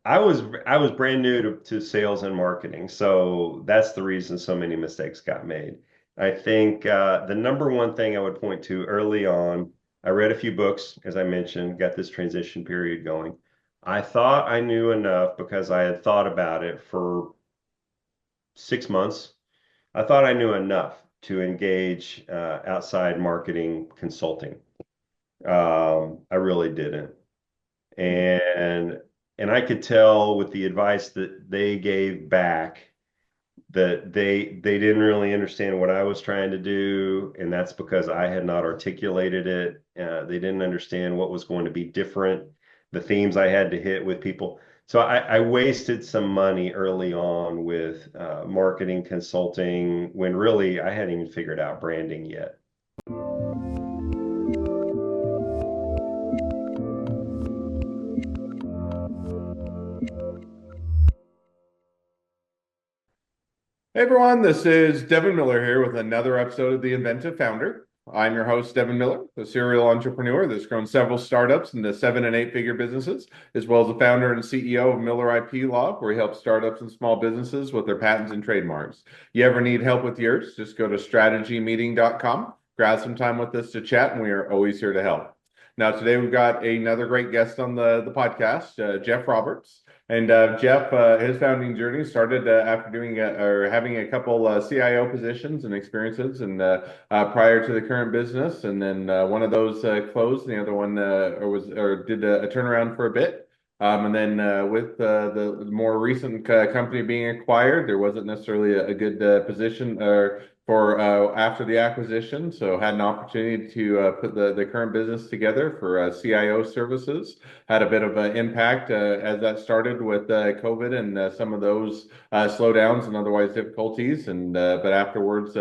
I was brand new to sales and marketing, so that's the reason so many mistakes got made. I think the number one thing I would point to early on, I read a few books, as I mentioned, got this transition period going. I thought I knew enough because I had thought about it for 6 months. I thought I knew enough to engage outside marketing consulting. I really didn't. And and I could tell with the advice that they gave back that they didn't really understand what I was trying to do, and that's because I had not articulated it. They didn't understand what was going to be different, the themes I had to hit with people. So I wasted some money early on with marketing consulting when really I hadn't even figured out branding yet. Hey everyone, this is Devin Miller here with another episode of The Inventive Founder. I'm your host, Devin Miller, the serial entrepreneur that's grown several startups into 7 and 8 figure businesses, as well as the founder and CEO of Miller IP Law, where he helps startups and small businesses with their patents and trademarks. You ever need help with yours? Just go to strategymeeting.com, grab some time with us to chat, and we are always here to help. Now, today we've got another great guest on the podcast, Jeff Roberts. And Jeff, his founding journey started after doing or having a couple CIO positions and experiences, and prior to the current business, and then one of those closed, and the other one did a turnaround for a bit. And then with the more recent company being acquired, there wasn't necessarily a good position for after the acquisition, so had an opportunity to put the current business together for CIO services. Had a bit of an impact as that started with COVID and some of those slowdowns and otherwise difficulties, and but afterwards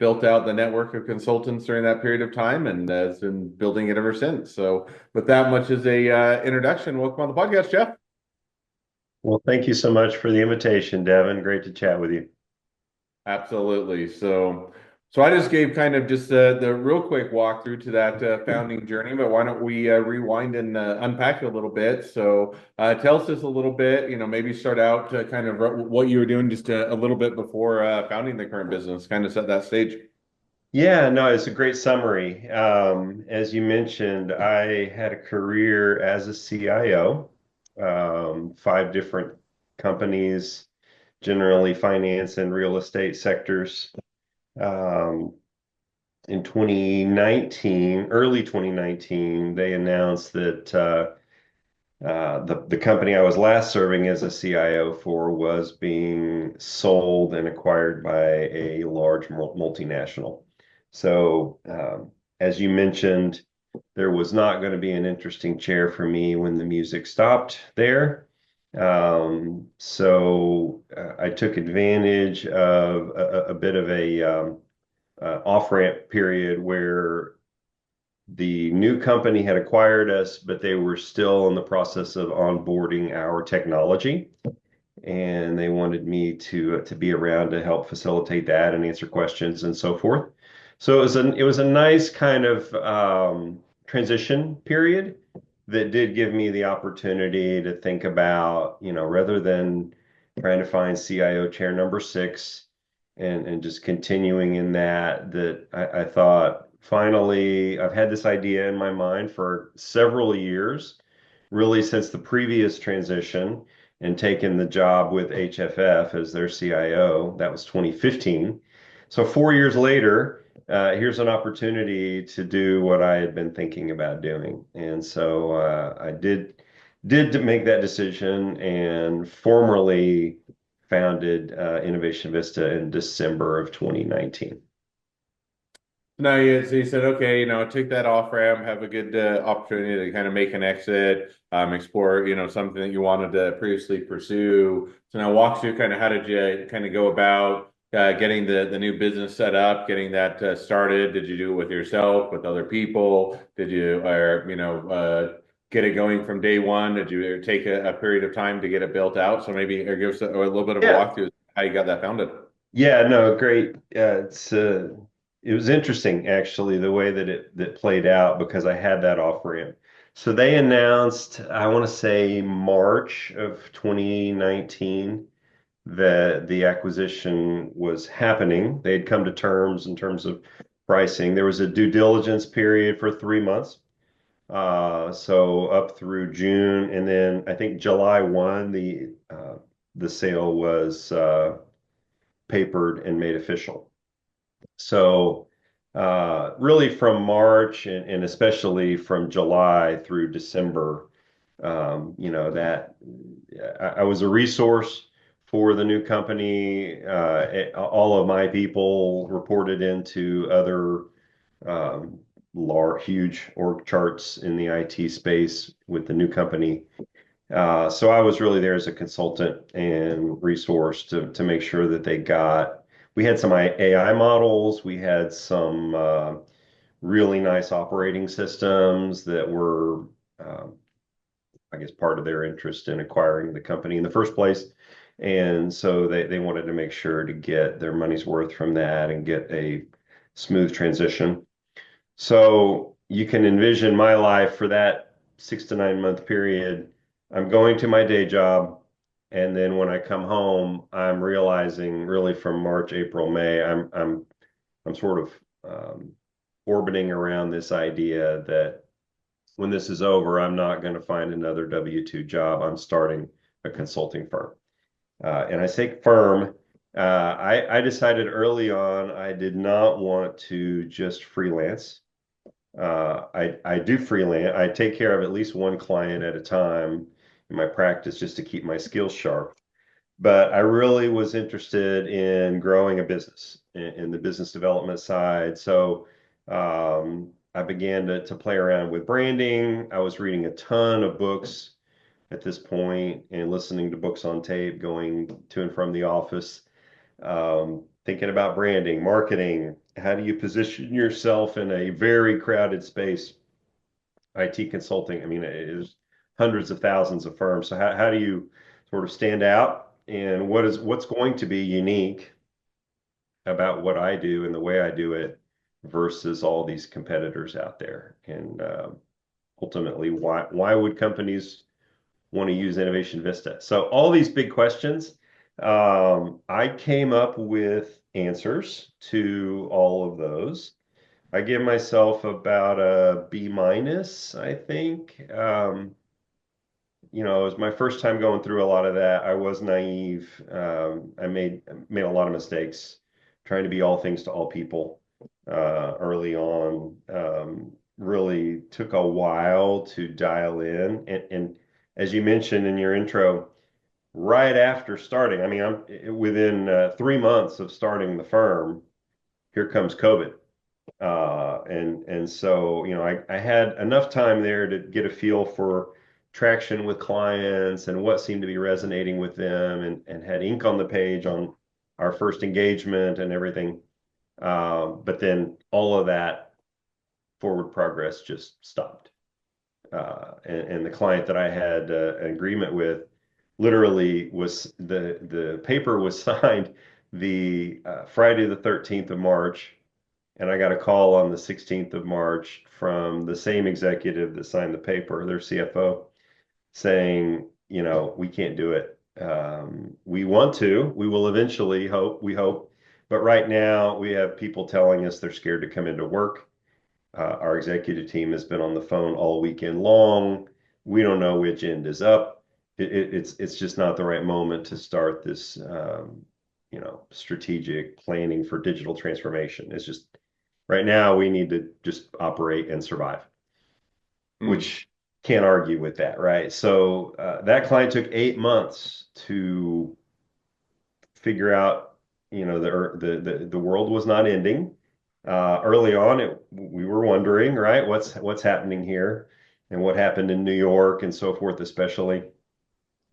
built out the network of consultants during that period of time and has been building it ever since. So with that much as a introduction, welcome on the podcast, Jeff. Well, thank you so much for the invitation, Devin. Great to chat with you. Absolutely. So I just gave kind of just the real quick walkthrough to that founding journey, but why don't we rewind and unpack it a little bit? So tell us just a little bit, maybe start out to kind of what you were doing just a little bit before founding the current business, kind of set that stage. Yeah, no, it's a great summary. As you mentioned, I had a career as a CIO, five different companies, generally finance and real estate sectors. Um, in 2019, early 2019, they announced that the company I was last serving as a CIO for was being sold and acquired by a large multinational. So, as you mentioned, there was not going to be an interesting chair for me when the music stopped there. So I took advantage of a bit of a off-ramp period where the new company had acquired us, but they were still in the process of onboarding our technology, and they wanted me to be around to help facilitate that and answer questions and so forth. So it was a nice kind of transition period that did give me the opportunity to think about, rather than trying to find CIO chair number six and just continuing in that I thought finally I've had this idea in my mind for several years, really since the previous transition and taken the job with HFF as their CIO. That was 2015. So 4 years later, here's an opportunity to do what I had been thinking about doing. And so I did to make that decision and formally founded Innovation Vista in December of 2019. No, so you said, okay, take that off ramp, have a good opportunity to kind of make an exit, explore, something that you wanted to previously pursue. So now walk through kind of how did you kind of go about getting the new business set up, getting that started? Did you do it with yourself, with other people? Did you, or, get it going from day one? Did you take a period of time to get it built out? So maybe or give us a little bit of a Yeah. walkthrough how you got that founded. Yeah, no, great. It was interesting actually the way that it that played out because I had that off ramp. So they announced, I want to say March of 2019, that the acquisition was happening. They had come to terms in terms of pricing. There was a due diligence period for 3 months. So up through June, and then I think July 1, the sale was papered and made official. So really from March and especially from July through December, that I was a resource for the new company. All of my people reported into other um, large, huge org charts in the IT space with the new company. So I was really there as a consultant and resource to make sure that we had some AI models, we had some really nice operating systems that were, um, I guess, part of their interest in acquiring the company in the first place. And so they wanted to make sure to get their money's worth from that and get a smooth transition. So you can envision my life for that 6 to 9 month period. I'm going to my day job, and then when I come home, I'm realizing really from March, April, May, I'm sort of orbiting around this idea that when this is over, I'm not going to find another W-2 job. I'm starting a consulting firm. And I say firm. I decided early on I did not want to just freelance. I do freelance. I take care of at least one client at a time in my practice just to keep my skills sharp. But I really was interested in growing a business in the business development side. So I began to play around with branding. I was reading a ton of books at this point and listening to books on tape, going to and from the office, thinking about branding, marketing. How do you position yourself in a very crowded space? IT consulting, I mean, it is hundreds of thousands of firms. So how do you sort of stand out? And what's going to be unique about what I do and the way I do it versus all these competitors out there? And ultimately, why would companies want to use Innovation Vista? So all these big questions, I came up with answers to all of those. I give myself about a B minus, I think. It was my first time going through a lot of that. I was naive. I made a lot of mistakes trying to be all things to all people early on. Really took a while to dial in. And as you mentioned in your intro, right after starting, I mean, I'm within 3 months of starting the firm, here comes COVID. And so, I had enough time there to get a feel for traction with clients and what seemed to be resonating with them and had ink on the page on our first engagement and everything. But then all of that forward progress just stopped. And the client that I had an agreement with literally was the paper was signed the Friday the 13th of March, and I got a call on the 16th of March from the same executive that signed the paper, their CFO, saying, we can't do it. We want to, we will eventually we hope, but right now we have people telling us they're scared to come into work. Our executive team has been on the phone all weekend long. We don't know which end is up. It's just not the right moment to start this, strategic planning for digital transformation. It's just right now we need to just operate and survive, Hmm. which can't argue with that, right? So that client took 8 months to figure out, the world was not ending. Early on, we were wondering, right, what's happening here, and what happened in New York and so forth, especially.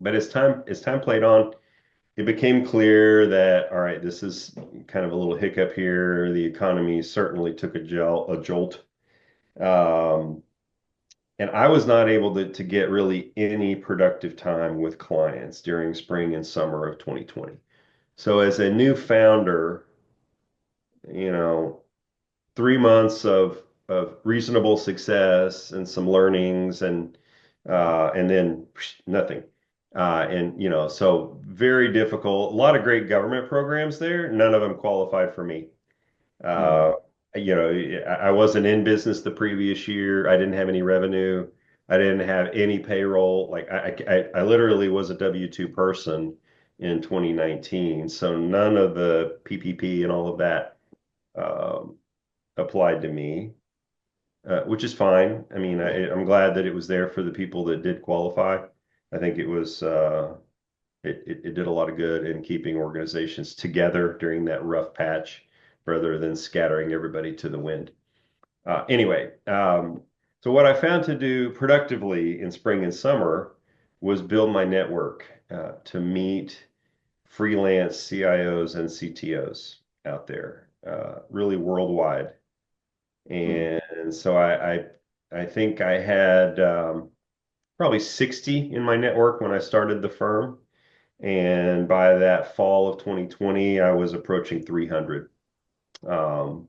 But as time played on, it became clear that all right, this is kind of a little hiccup here. The economy certainly took a jolt. Um, and I was not able to get really any productive time with clients during spring and summer of 2020. So as a new founder, you know, 3 months of of reasonable success and some learnings and then nothing. And so very difficult. A lot of great government programs there. None of them qualified for me. Hmm. Uh, I wasn't in business the previous year. I didn't have any revenue. I didn't have any payroll. Like I literally was a W-2 person in 2019. So none of the PPP and all of that um, applied to me, which is fine. I mean, I'm glad that it was there for the people that did qualify. I think it did a lot of good in keeping organizations together during that rough patch rather than scattering everybody to the wind. Anyway, so what I found to do productively in spring and summer was build my network to meet freelance CIOs and CTOs out there, really worldwide. Hmm. And so I think I had probably 60 in my network when I started the firm. And by that fall of 2020, I was approaching 300.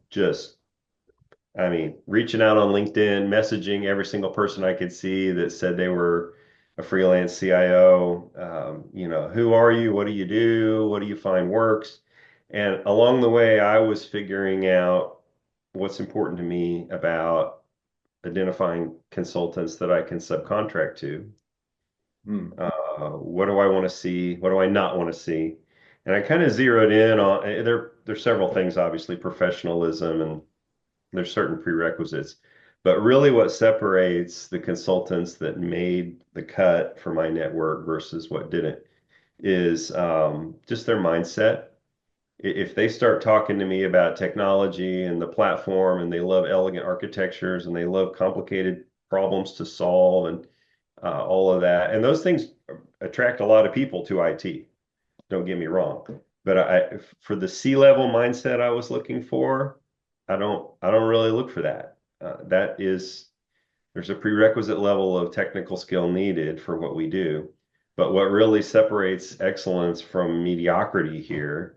Just, I mean, reaching out on LinkedIn, messaging every single person I could see that said they were a freelance CIO. Who are you? What do you do? What do you find works? And along the way, I was figuring out what's important to me about identifying consultants that I can subcontract to. Hmm. What do I want to see? What do I not want to see? And I kind of zeroed in on there's several things, obviously, professionalism and there's certain prerequisites. But really what separates the consultants that made the cut for my network versus what didn't is just their mindset. If they start talking to me about technology and the platform and they love elegant architectures and they love complicated problems to solve and all of that, and those things attract a lot of people to IT. Don't get me wrong, but for the C-level mindset I was looking for, I don't really look for that. That is there's a prerequisite level of technical skill needed for what we do. But what really separates excellence from mediocrity here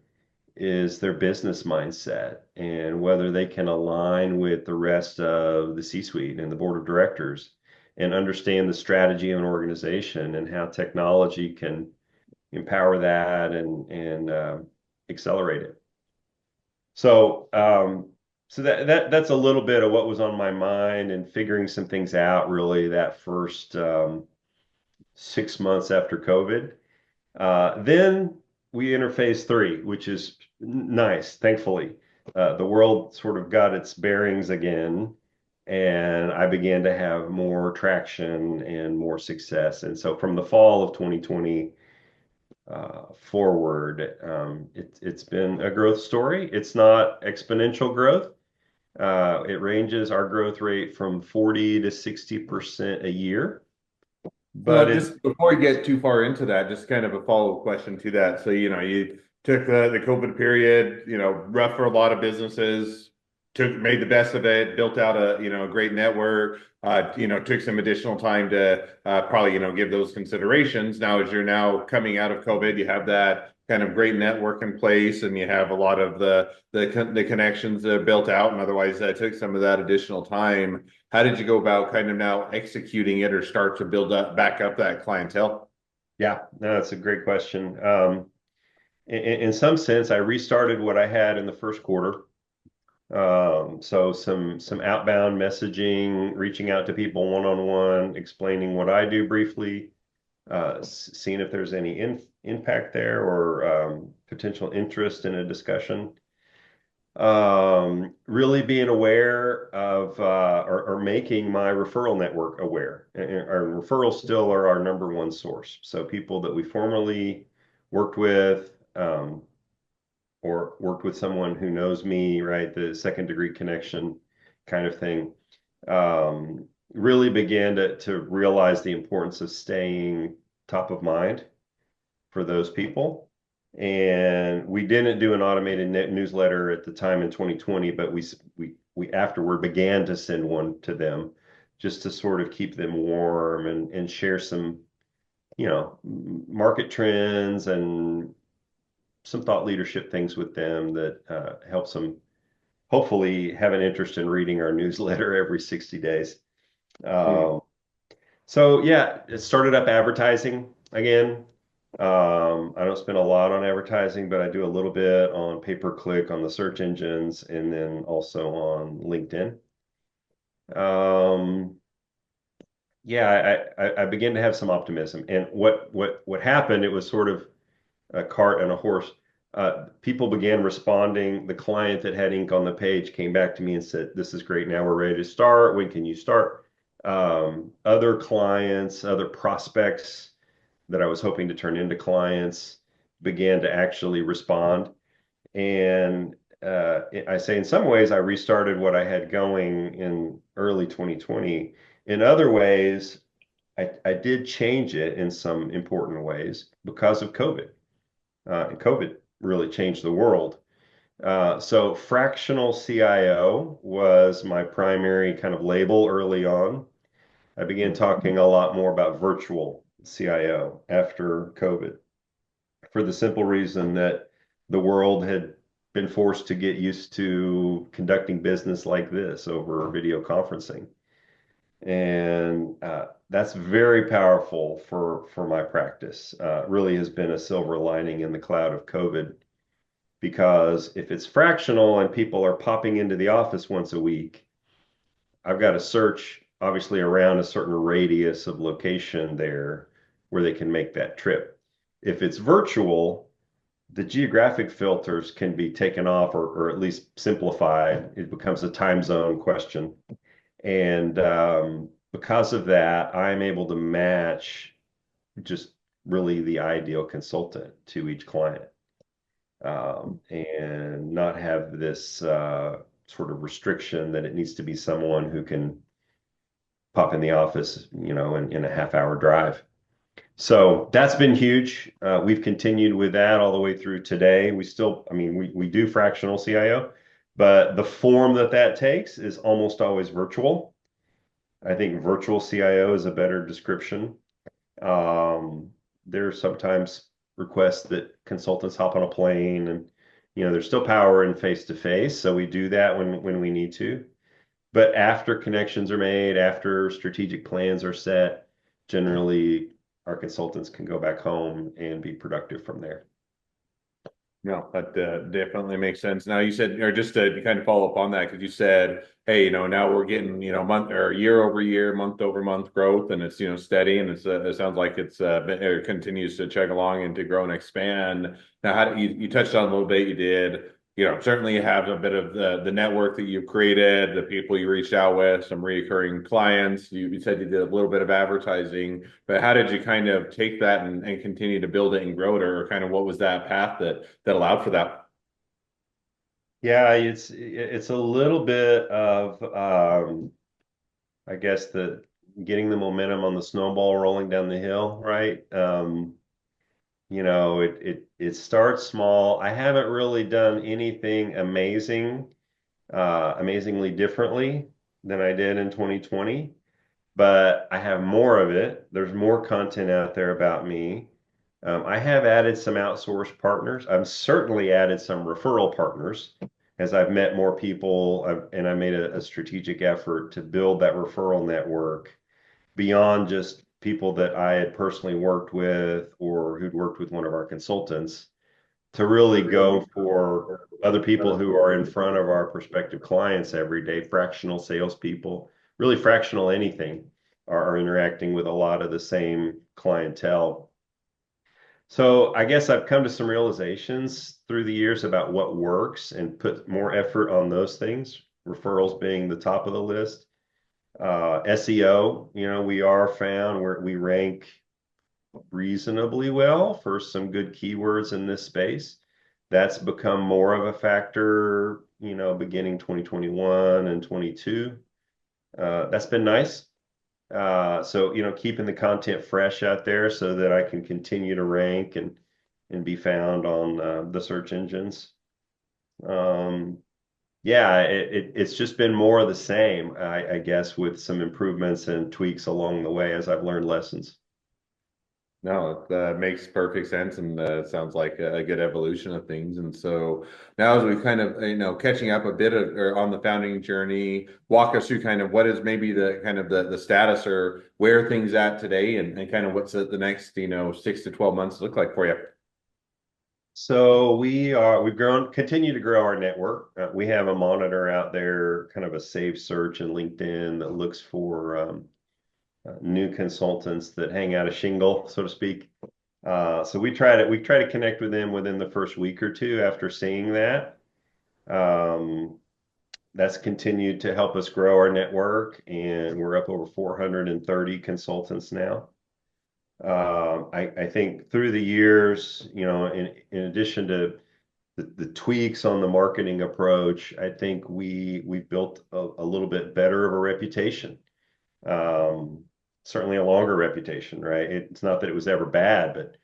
is their business mindset and whether they can align with the rest of the C-suite and the board of directors and understand the strategy of an organization and how technology can empower that and accelerate it. So that's a little bit of what was on my mind and figuring some things out really that first 6 months after COVID. Then we enter phase three, which is nice, thankfully. The world sort of got its bearings again, and I began to have more traction and more success. And so from the fall of 2020 forward, it's been a growth story. It's not exponential growth. It ranges our growth rate from 40 to 60% a year, but So it's just before we get too far into that, just kind of a follow-up question to that. So, you took the COVID period, rough for a lot of businesses, made the best of it, built out a great network, took some additional time to probably, give those considerations. Now, as you're now coming out of COVID, you have that kind of great network in place and you have a lot of the connections built out, and otherwise that took some of that additional time. How did you go about kind of now executing it or start to build up back up that clientele? yeah, no, that's a great question. In some sense, I restarted what I had in the first quarter. So some outbound messaging, reaching out to people one-on-one, explaining what I do briefly, seeing if there's any impact there or potential interest in a discussion. Really being aware of or making my referral network aware. And our referrals still are our number one source. So people that we formerly worked with or worked with someone who knows me, right? The second degree connection kind of thing. Really began to realize the importance of staying top of mind for those people. And we didn't do an automated newsletter at the time in 2020, but we afterward began to send one to them just to sort of keep them warm and share some, market trends and some thought leadership things with them that helps them hopefully have an interest in reading our newsletter every 60 days. Hmm. Um, so yeah, it started up advertising again. I don't spend a lot on advertising, but I do a little bit on pay-per-click on the search engines and then also on LinkedIn. Um, yeah, I began to have some optimism. And what happened, it was sort of a cart and a horse. People began responding. The client that had ink on the page came back to me and said, "This is great. Now we're ready to start. When can you start?" Other clients, other prospects that I was hoping to turn into clients began to actually respond. And I say in some ways, I restarted what I had going in early 2020. In other ways, I did change it in some important ways because of COVID. And COVID really changed the world. So fractional CIO was my primary kind of label early on. I began talking a lot more about virtual CIO after COVID for the simple reason that the world had been forced to get used to conducting business like this over video conferencing. And that's very powerful for my practice. Really has been a silver lining in the cloud of COVID because if it's fractional and people are popping into the office once a week, I've got to search obviously around a certain radius of location there where they can make that trip. If it's virtual, the geographic filters can be taken off or at least simplified. It becomes a time zone question. And because of that, I'm able to match just really the ideal consultant to each client and not have this sort of restriction that it needs to be someone who can pop in the office, in a half-hour drive. So that's been huge. We've continued with that all the way through today. We still, I mean, we do fractional CIO, but the form that that takes is almost always virtual. I think virtual CIO is a better description. Um, there's sometimes requests that consultants hop on a plane and there's still power in face to face, so we do that when we need to. But after connections are made, after strategic plans are set, generally our consultants can go back home and be productive from there. No, that definitely makes sense. Now you said, or just to kind of follow up on that, because you said, hey, now we're getting, month or year over year, month over month growth, and it's, steady, and it sounds like it continues to chug along and to grow and expand. Now, how do you touched on a little bit, you did, certainly you have a bit of the network that you've created, the people you reached out with, some reoccurring clients. You said you did a little bit of advertising, but how did you kind of take that and continue to build it and grow it, or kind of what was that path that allowed for that? Yeah, it's a little bit of I guess the getting the momentum on the snowball rolling down the hill, right? It starts small. I haven't really done anything amazingly differently than I did in 2020, but I have more of it. There's more content out there about me. I have added some outsourced partners. I've certainly added some referral partners as I've met more people, and I made a strategic effort to build that referral network beyond just people that I had personally worked with or who'd worked with one of our consultants to really go for other people who are in front of our prospective clients every day, fractional salespeople, really fractional anything, are interacting with a lot of the same clientele. So I guess I've come to some realizations through the years about what works and put more effort on those things, referrals being the top of the list. SEO, we are found where we rank reasonably well for some good keywords in this space. That's become more of a factor, beginning 2021 and 22. That's been nice. So, keeping the content fresh out there so that I can continue to rank and be found on the search engines. Um, yeah, it's just been more of the same, I guess, with some improvements and tweaks along the way as I've learned lessons. No, it makes perfect sense and sounds like a good evolution of things. And so now, as we kind of catching up a bit or on the founding journey, walk us through kind of what is maybe the kind of the status or where things at today, and kind of what's the next 6 to 12 months look like for you. So we've continue to grow our network. We have a monitor out there, kind of a saved search in LinkedIn that looks for new consultants that hang out a shingle, so to speak. So we try to connect with them within the first week or two after seeing that. Um, that's continued to help us grow our network, and we're up over 430 consultants now. I think through the years, in addition to the tweaks on the marketing approach, I think we built a little bit better of a reputation. Um, Certainly a longer reputation, right? It's not that it was ever bad, but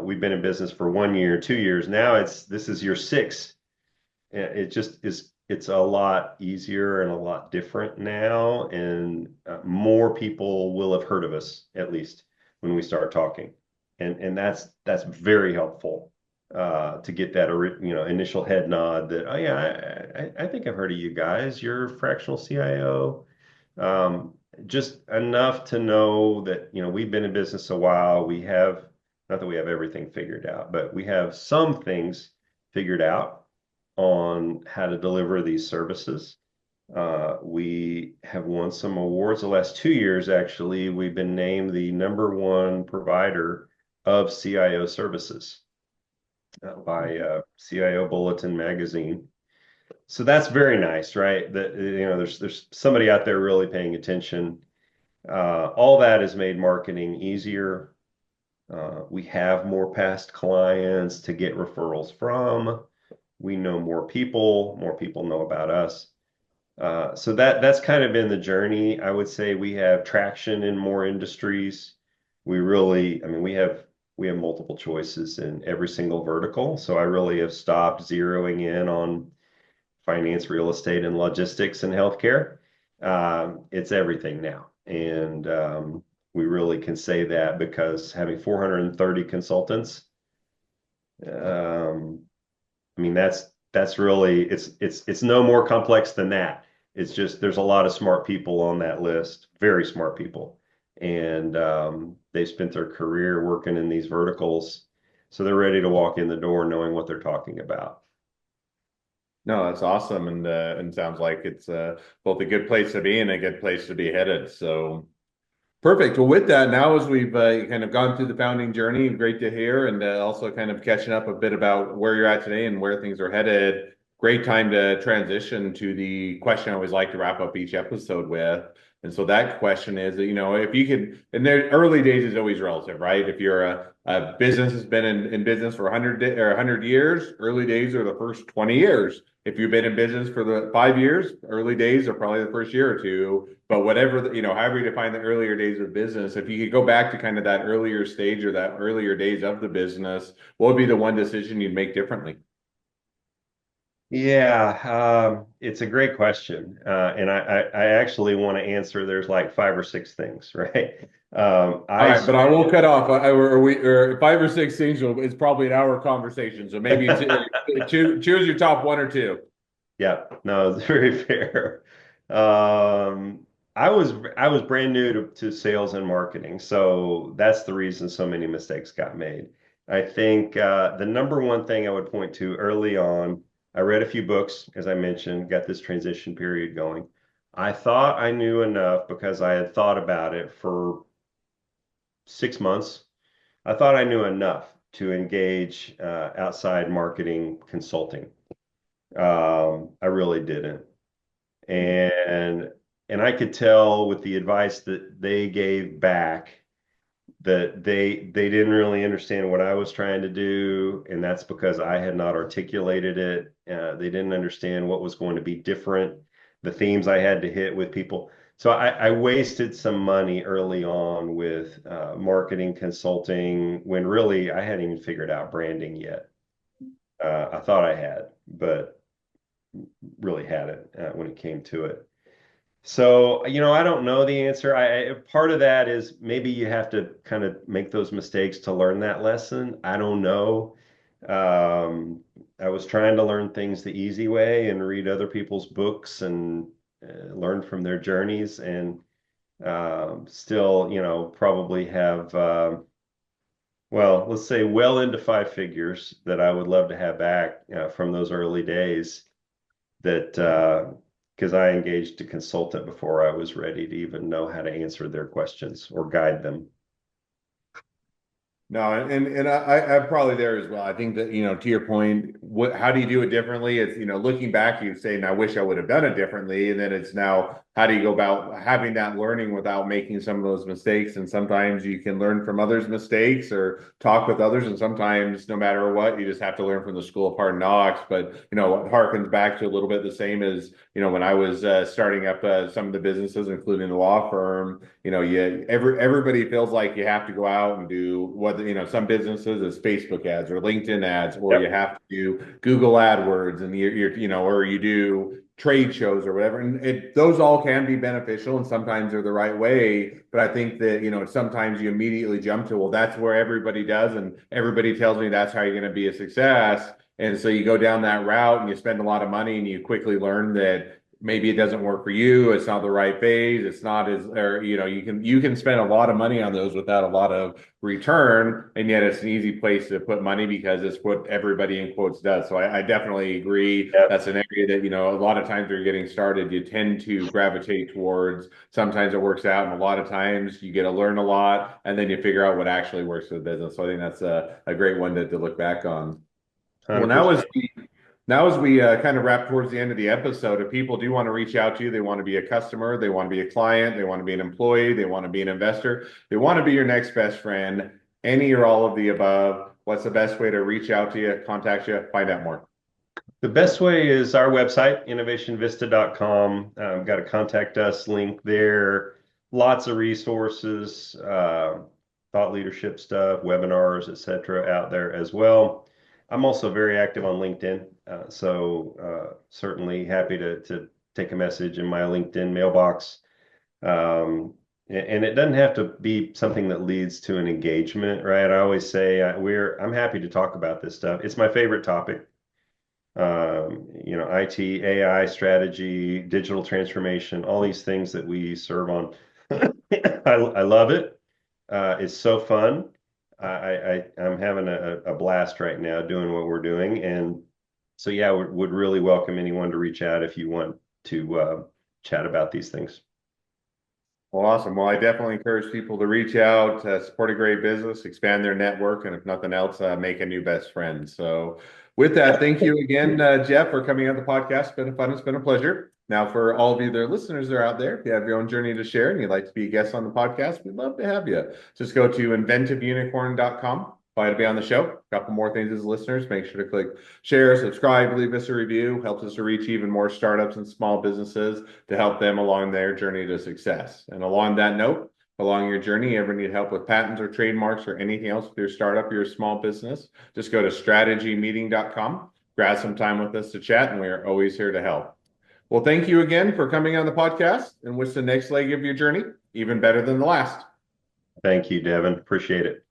we've been in business for 1 year, 2 years. Now this is year six. It just is, it's a lot easier and a lot different now, and more people will have heard of us at least when we start talking, and that's very helpful to get that initial head nod that, oh yeah, I think I've heard of you guys. You're fractional CIO. Just enough to know that we've been in business a while. We have, not that we have everything figured out, but we have some things figured out on how to deliver these services. We have won some awards the last 2 years, actually. We've been named the #1 provider of CIO services by CIO Bulletin magazine. So that's very nice, right? That there's somebody out there really paying attention. All that has made marketing easier. We have more past clients to get referrals from. We know more people know about us. So that's kind of been the journey. I would say we have traction in more industries. I mean, we have multiple choices in every single vertical. So I really have stopped zeroing in on finance, real estate, and logistics and healthcare. It's everything now. And we really can say that because having 430 consultants, um, I mean, that's really, it's no more complex than that. It's just there's a lot of smart people on that list, very smart people, and they've spent their career working in these verticals, so they're ready to walk in the door knowing what they're talking about. No, that's awesome, and sounds like it's both a good place to be and a good place to be headed. So perfect. Well, with that, now as we've kind of gone through the founding journey, great to hear, and also kind of catching up a bit about where you're at today and where things are headed. Great time to transition to the question I always like to wrap up each episode with. And so that question is, if you could, and the early days is always relative, right? If you're a business has been in business for 100 years, early days are the first 20 years. If you've been in business for the 5 years, early days are probably the first year or two. But whatever, however you define the earlier days of business, if you could go back to kind of that earlier stage or that earlier days of the business, what would be the one decision you'd make differently? Yeah, it's a great question, and I actually want to answer. There's like five or six things, right? All I right, but I will cut off. Or 5 or 6 things is probably an hour conversation. So maybe choose your top one or two. Yeah, no, it's very fair. Um, I was brand new to sales and marketing, so that's the reason so many mistakes got made. I think the #1 thing I would point to early on, I read a few books, as I mentioned, got this transition period going. I thought I knew enough because I had thought about it for 6 months. I thought I knew enough to engage outside marketing consulting. I really didn't. And and I could tell with the advice that they gave back that they didn't really understand what I was trying to do, and that's because I had not articulated it. They didn't understand what was going to be different, the themes I had to hit with people. So I wasted some money early on with marketing consulting when really I hadn't even figured out branding yet. I thought I had, but really hadn't when it came to it. So, I don't know the answer. Part of that is maybe you have to kind of make those mistakes to learn that lesson. I don't know. Um, I was trying to learn things the easy way and read other people's books and learn from their journeys, and still, probably have well, let's say well into five figures that I would love to have back from those early days that because I engaged a consultant before I was ready to even know how to answer their questions or guide them. No, and I'm probably there as well. I think that, to your point, how do you do it differently? It's, looking back, you say, "I wish I would have done it differently." And then it's now, how do you go about having that learning without making some of those mistakes? And sometimes you can learn from others' mistakes or talk with others. And sometimes, no matter what, you just have to learn from the school of hard knocks. But, it harkens back to a little bit the same as, when I was starting up some of the businesses, including the law firm. Everybody feels like you have to go out and do what, some businesses is Facebook ads or LinkedIn ads, or you Yep, have to do Google AdWords, and or you do trade shows or whatever. And those all can be beneficial, and sometimes they're the right way. But I think that, sometimes you immediately jump to, well, that's where everybody does, and everybody tells me that's how you're going to be a success. And so you go down that route and you spend a lot of money, and you quickly learn that maybe it doesn't work for you. It's not the right phase. It's not as, or, you can spend a lot of money on those without a lot of return. And yet it's an easy place to put money because it's what everybody in quotes does. So I definitely agree. yep, That's an area that, a lot of times you're getting started, you tend to gravitate towards. Sometimes it works out, and a lot of times you get to learn a lot, and then you figure out what actually works for the business. So I think that's a great one to look back on. Well, now 100%. as we kind of wrap towards the end of the episode, if people do want to reach out to you, they want to be a customer, they want to be a client, they want to be an employee, they want to be an investor, they want to be your next best friend, any or all of the above, what's the best way to reach out to you, contact you, find out more? The best way is our website, innovationvista.com. Got a contact us link there. Lots of resources, thought leadership stuff, webinars, etc., out there as well. I'm also very active on LinkedIn, so certainly happy to take a message in my LinkedIn mailbox. And it doesn't have to be something that leads to an engagement, right? I always say I'm happy to talk about this stuff. It's my favorite topic. IT, AI strategy, digital transformation, all these things that we serve on. I love it. It's so fun. I'm having a blast right now doing what we're doing. And so, yeah, would really welcome anyone to reach out if you want to chat about these things. Well, awesome. Well, I definitely encourage people to reach out, support a great business, expand their network, and if nothing else, make a new best friend. So, with that, thank you again, Jeff, for coming on the podcast. It's been fun. It's been a pleasure. Now, for all of you, their listeners that are out there, if you have your own journey to share and you'd like to be a guest on the podcast, we'd love to have you. Just go to inventiveunicorn.com. Apply to be on the show. A couple more things as listeners. Make sure to click share, subscribe, leave us a review. Helps us to reach even more startups and small businesses to help them along their journey to success. And along that note, along your journey, you ever need help with patents or trademarks or anything else with your startup or your small business, just go to strategymeeting.com, grab some time with us to chat, and we are always here to help. Well, thank you again for coming on the podcast, and wish the next leg of your journey even better than the last. Thank you, Devin. Appreciate it.